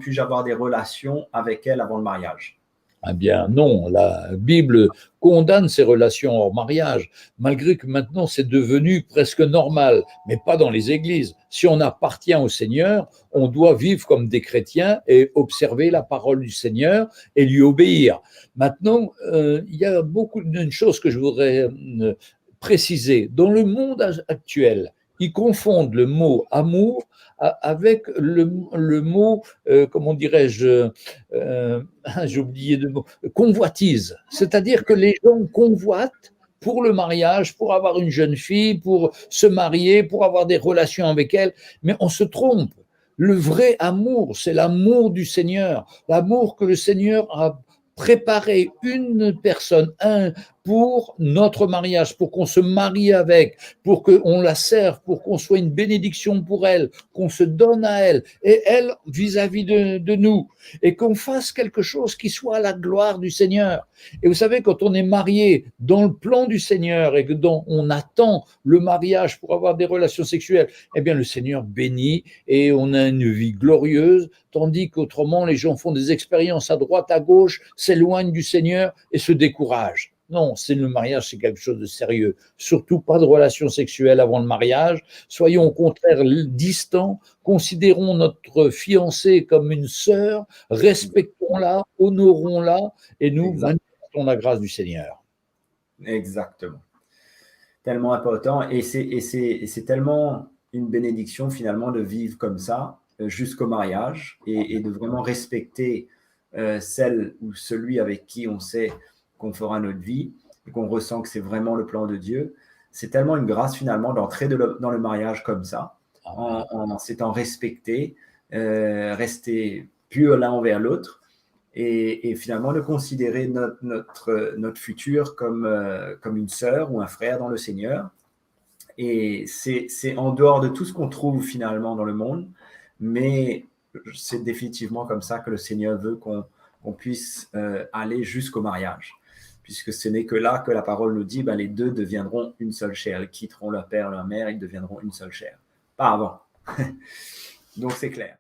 puis-je avoir des relations avec elle avant le mariage? Eh bien, non, la Bible condamne ces relations hors mariage, malgré que maintenant c'est devenu presque normal, mais pas dans les églises. Si on appartient au Seigneur, on doit vivre comme des chrétiens et observer la parole du Seigneur et lui obéir. Maintenant, il y a beaucoup d'une chose que je voudrais préciser. Dans le monde actuel, ils confondent le mot amour avec le mot, comment dirais-je, j'ai oublié de mot, convoitise. C'est-à-dire que les gens convoitent pour le mariage, pour avoir une jeune fille, pour se marier, pour avoir des relations avec elle, mais on se trompe. Le vrai amour, c'est l'amour du Seigneur, l'amour que le Seigneur a préparé une personne, pour notre mariage, pour qu'on se marie avec, pour qu'on la serve, pour qu'on soit une bénédiction pour elle, qu'on se donne à elle, et elle vis-à-vis de nous, et qu'on fasse quelque chose qui soit à la gloire du Seigneur. Et vous savez, quand on est marié dans le plan du Seigneur et que on attend le mariage pour avoir des relations sexuelles, eh bien le Seigneur bénit et on a une vie glorieuse, tandis qu'autrement les gens font des expériences à droite, à gauche, s'éloignent du Seigneur et se découragent. Non, c'est le mariage, c'est quelque chose de sérieux. Surtout pas de relations sexuelles avant le mariage. Soyons au contraire distants. Considérons notre fiancée comme une sœur. Respectons-la, honorons-la et nous manifestons la grâce du Seigneur. Exactement. Tellement important. Et c'est tellement une bénédiction finalement de vivre comme ça jusqu'au mariage et de vraiment respecter celle ou celui avec qui on sait qu'on fera notre vie et qu'on ressent que c'est vraiment le plan de Dieu. C'est tellement une grâce finalement d'entrer dans le mariage comme ça, en s'étant respecté, rester pur l'un envers l'autre et finalement de considérer notre futur comme une sœur ou un frère dans le Seigneur. Et c'est en dehors de tout ce qu'on trouve finalement dans le monde, mais c'est définitivement comme ça que le Seigneur veut qu'on puisse aller jusqu'au mariage. Puisque ce n'est que là que la parole nous dit, ben, les deux deviendront une seule chair. Ils quitteront leur père et leur mère, ils deviendront une seule chair. Pas avant. Donc c'est clair.